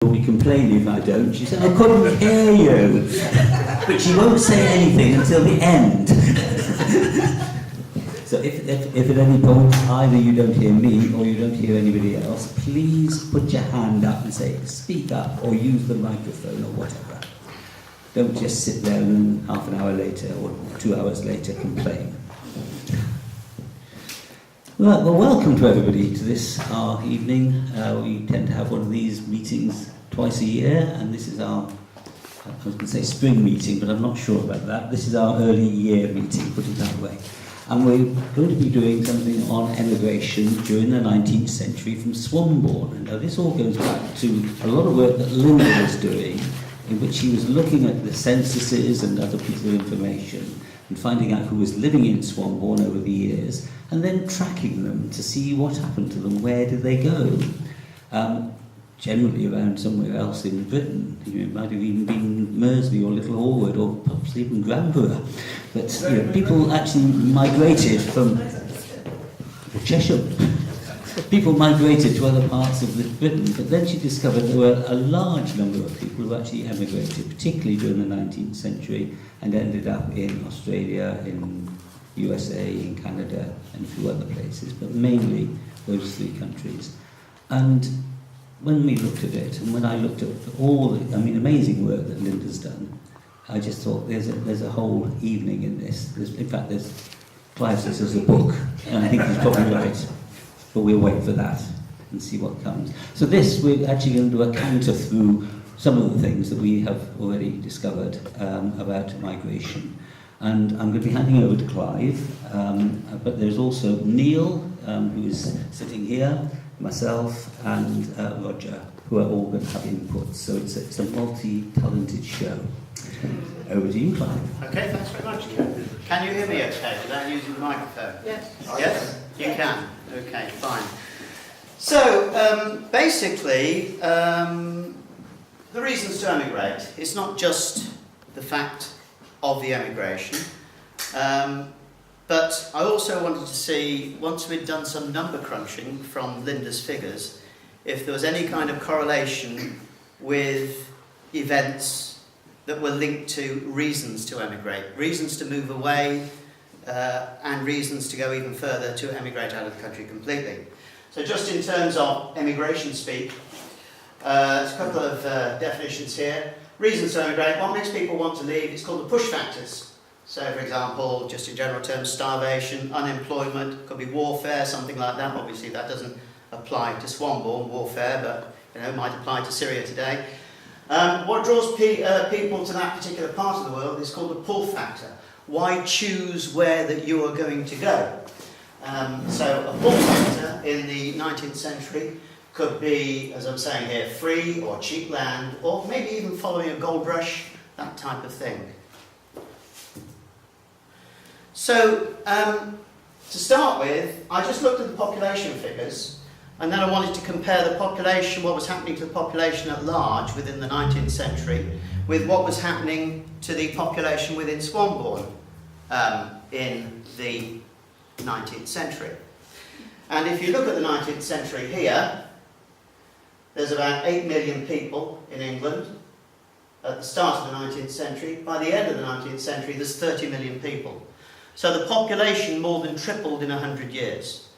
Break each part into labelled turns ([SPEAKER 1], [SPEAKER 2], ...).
[SPEAKER 1] will be complaining if I don't. She said, I couldn't hear you. But she won't say anything until the end. So if at any point either you don't hear me or you don't hear anybody else, please put your hand up and say, speak up, or use the microphone or whatever. Don't just sit there and half an hour later or 2 hours later complain. Well, welcome to everybody to this, our evening. We tend to have one of these meetings twice a year, and this is our, I was going to say spring meeting, but I'm not sure about that. This is our early year meeting, put it that way. And we're going to be doing something on emigration during the 19th century from Swanbourne. Now this all goes back to a lot of work that Linda was doing, in which she was looking at the censuses and other pieces of information and finding out who was living in Swanbourne over the years, and then tracking them to see what happened to them, where did they go. Generally around somewhere else in Britain. It might have even been Mersey or Little Horwood or perhaps even Granborough. But people actually migrated from Cheshire. People migrated to other parts of Britain, but then she discovered there were a large number of people who actually emigrated, particularly during the 19th century, and ended up in Australia, in USA, in Canada, and a few other places, but mainly those three countries. And when we looked at it, and when I looked at all the, amazing work that Linda's done, I just thought there's a whole evening in this. In fact, Clive says there's a book, and I think he's probably right. But we'll wait for that and see what comes. So we're actually going to do a counter through some of the things that we have already discovered about migration. And I'm going to be handing over to Clive, but there's also Neil, who is sitting here, myself, and Roger, who are all going to have input. So it's a multi-talented show. Over to you, Clive.
[SPEAKER 2] Okay, thanks very much, Ken. Can you hear me okay without using the microphone?
[SPEAKER 3] Yes.
[SPEAKER 2] Yes? You can? Okay, fine. So, basically, the reasons to emigrate, it's not just the fact of the emigration, but I also wanted to see, once we'd done some number crunching from Linda's figures, if there was any kind of correlation with events that were linked to reasons to emigrate, reasons to move away, and reasons to go even further to emigrate out of the country completely. So just in terms of emigration speak, there's a couple of definitions here. Reasons to emigrate, what makes people want to leave, it's called the push factors. So for example, just in general terms, starvation, unemployment, could be warfare, something like that. Obviously that doesn't apply to Swanbourne warfare, but it might apply to Syria today. What draws people to that particular part of the world is called the pull factor. Why choose where that you are going to go? So a pull factor in the 19th century could be, as I'm saying here, free or cheap land, or maybe even following a gold rush, that type of thing. So, to start with, I just looked at the population figures, and then I wanted to compare the population, what was happening to the population at large within the 19th century, with what was happening to the population within Swanbourne in the 19th century. And if you look at the 19th century here, there's about 8 million people in England at the start of the 19th century. By the end of the 19th century, there's 30 million people. So the population more than tripled in 100 years.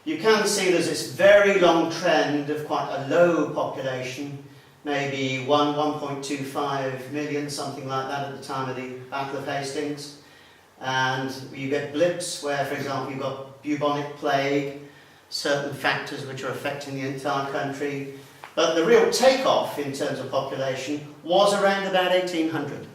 [SPEAKER 2] You can see there's this very long trend of quite a low population, maybe 1.25 million, something like that at the time of the Battle of Hastings. And you get blips where, for example, you've got bubonic plague, certain factors which are affecting the entire country. But the real takeoff in terms of population was around about 1800.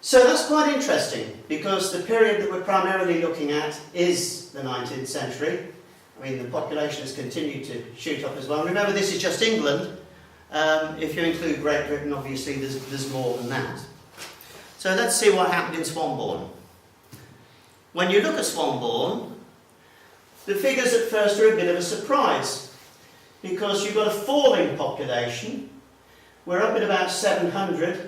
[SPEAKER 2] So that's quite interesting, because the period that we're primarily looking at is the 19th century. I mean, the population has continued to shoot up as well. Remember, this is just England. If you include Great Britain, obviously there's more than that. So let's see what happened in Swanbourne. When you look at Swanbourne, the figures at first are a bit of a surprise, because you've got a falling population. We're up at about 700.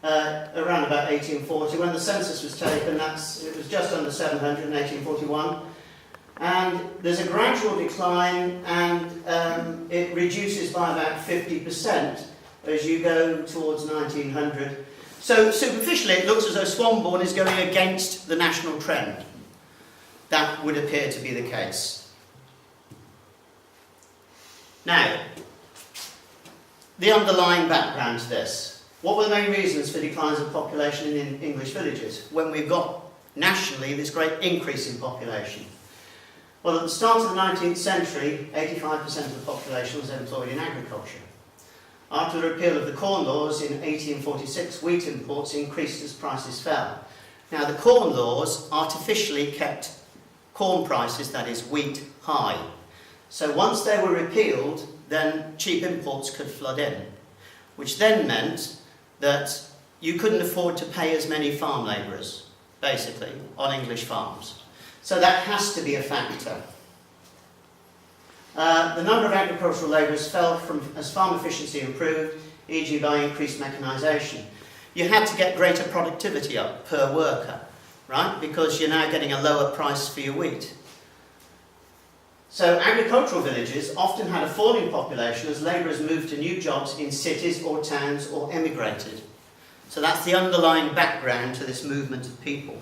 [SPEAKER 2] Around about 1840, when the census was taken, it was just under 700 in 1841. and there's a gradual decline, and it reduces by about 50% as you go towards 1900. So superficially it looks as though Swanbourne is going against the national trend. That would appear to be the case. Now, the underlying background to this. What were the main reasons for declines of population in English villages when we've got nationally this great increase in population? Well, at the start of the 19th century, 85% of the population was employed in agriculture. After the repeal of the Corn Laws in 1846, wheat imports increased as prices fell. Now, the Corn Laws artificially kept corn prices, that is wheat, high. So once they were repealed, then cheap imports could flood in, which then meant that you couldn't afford to pay as many farm labourers, basically, on English farms. So that has to be a factor. The number of agricultural labourers fell as farm efficiency improved, e.g. by increased mechanisation. You had to get greater productivity up per worker, right? Because you're now getting a lower price for your wheat. So agricultural villages often had a falling population as labourers moved to new jobs in cities or towns or emigrated. So that's the underlying background to this movement of people.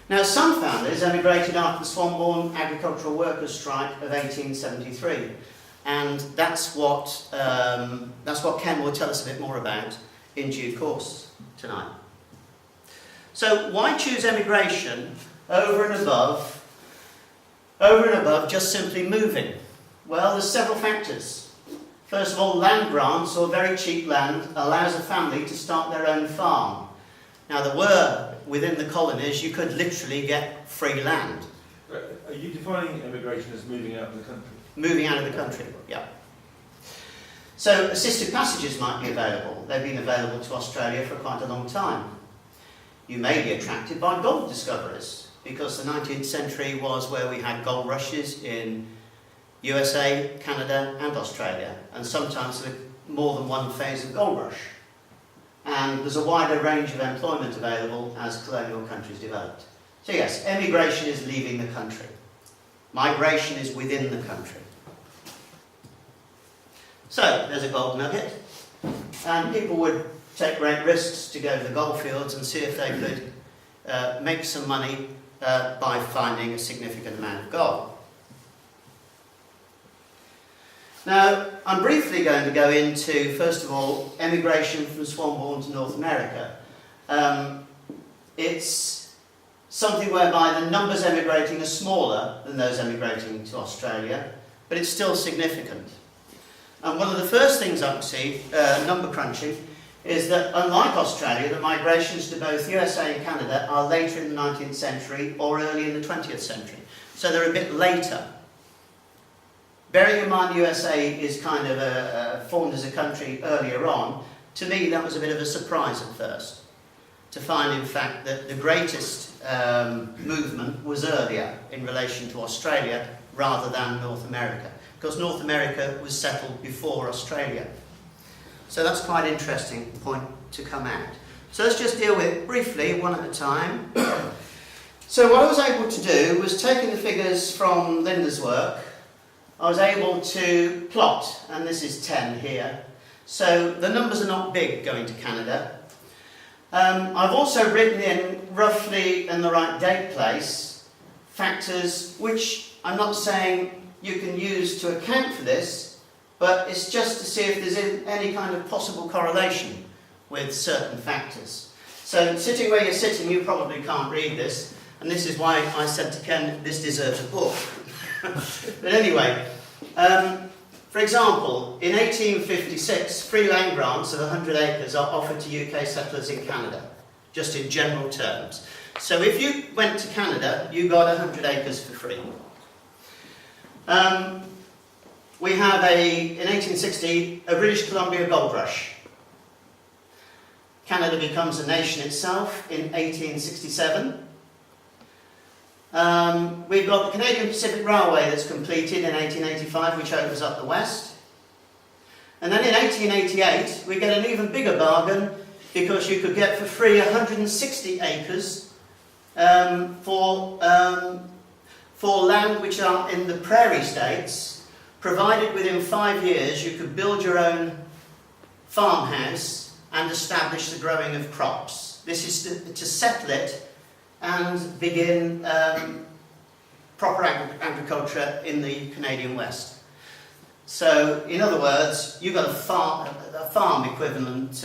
[SPEAKER 2] Now, some families emigrated after the Swanbourne agricultural workers' strike of 1873, and that's what Ken will tell us a bit more about in due course tonight. So, why choose emigration over and above just simply moving? Well, there's several factors. First of all, land grants or very cheap land allows a family to start their own farm. Now, there were, within the colonies, you could literally get free land.
[SPEAKER 3] Are you defining immigration as moving out of the country?
[SPEAKER 2] Moving out of the country, yeah. So, assisted passages might be available. They've been available to Australia for quite a long time. You may be attracted by gold discoveries, because the 19th century was where we had gold rushes in USA, Canada and Australia, and sometimes with more than one phase of gold rush. And there's a wider range of employment available as colonial countries developed. So yes, emigration is leaving the country. Migration is within the country. So, there's a gold nugget, and people would take great risks to go to the gold fields and see if they could make some money by finding a significant amount of gold. Now, I'm briefly going to go into, first of all, emigration from Swanbourne to North America. It's something whereby the numbers emigrating are smaller than those emigrating to Australia, but it's still significant. And one of the first things I see, number crunching, is that unlike Australia, the migrations to both USA and Canada are later in the 19th century or early in the 20th century. So they're a bit later. Bearing in mind USA is kind of formed as a country earlier on, to me that was a bit of a surprise at first, to find in fact that the greatest movement was earlier in relation to Australia rather than North America, because North America was settled before Australia. So that's quite an interesting point to come out. So let's just deal with it briefly, one at a time. So what I was able to do was, taking the figures from Linda's work, I was able to plot, and this is 10 here. So the numbers are not big going to Canada. I've also written in, roughly in the right date place, factors which I'm not saying you can use to account for this, but it's just to see if there's any kind of possible correlation with certain factors. So sitting where you're sitting, you probably can't read this, and this is why I said to Ken, this deserves a book. But anyway, for example, in 1856, free land grants of 100 acres are offered to UK settlers in Canada, just in general terms. So if you went to Canada, you got 100 acres for free. We have, in 1860, a British Columbia gold rush. Canada becomes a nation itself in 1867. We've got the Canadian Pacific Railway that's completed in 1885, which opens up the west. And then in 1888, we get an even bigger bargain, because you could get for free 160 acres for for land which are in the prairie states, provided within 5 years you could build your own farmhouse and establish the growing of crops. This is to settle it and begin proper agriculture in the Canadian West. So, in other words, you got a farm equivalent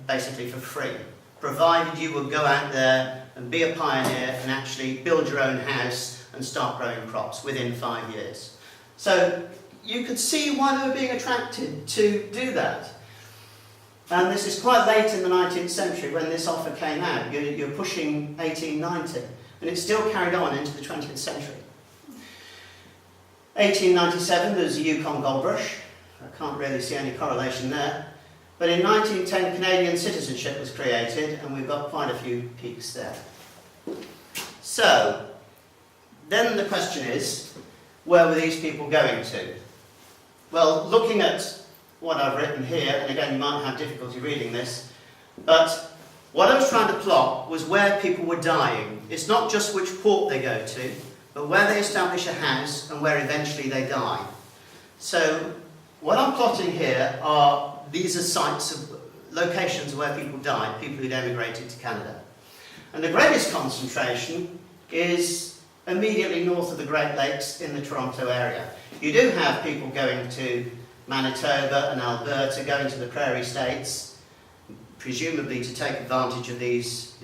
[SPEAKER 2] basically for free, provided you would go out there and be a pioneer and actually build your own house and start growing crops within 5 years. So you could see why they were being attracted to do that. And this is quite late in the 19th century when this offer came out. You're pushing 1890, and it still carried on into the 20th century. 1897, there's the Yukon Gold Rush. I can't really see any correlation there. But in 1910, Canadian citizenship was created, and we've got quite a few peaks there. So, then the question is, where were these people going to? Well, looking at what I've written here, and again you might have difficulty reading this, but what I was trying to plot was where people were dying. It's not just which port they go to, but where they establish a house and where eventually they die. So what I'm plotting here these are sites of locations where people died, people who'd emigrated to Canada. And the greatest concentration is immediately north of the Great Lakes in the Toronto area. You do have people going to Manitoba and Alberta, going to the prairie states, presumably to take advantage of these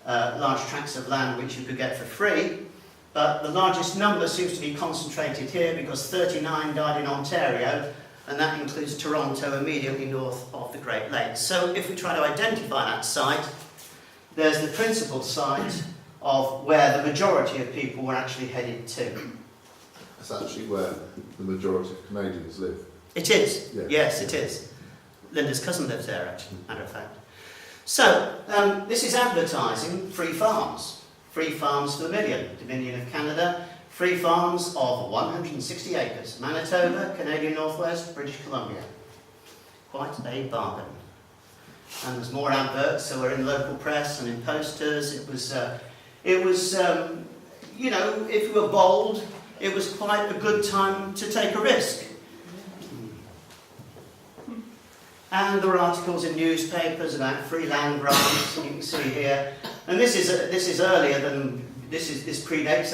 [SPEAKER 2] large tracts of land which you could get for free. But the largest number seems to be concentrated here because 39 died in Ontario, and that includes Toronto immediately north of the Great Lakes. So if we try to identify that site, there's the principal site of where the majority of people were actually headed to.
[SPEAKER 4] That's actually where the majority of Canadians live.
[SPEAKER 2] It is,
[SPEAKER 4] yeah.
[SPEAKER 2] Yes, it is. Linda's cousin lives there, actually, matter of fact. So, this is advertising free farms. Free farms for a million, Dominion of Canada. Free farms of 160 acres. Manitoba, Canadian Northwest, British Columbia. Quite a bargain. And there's more adverts, so we're in local press and in posters. It was you know, if you were bold, it was quite a good time to take a risk. And there were articles in newspapers about free land grants, and you can see here. And this is earlier than this predates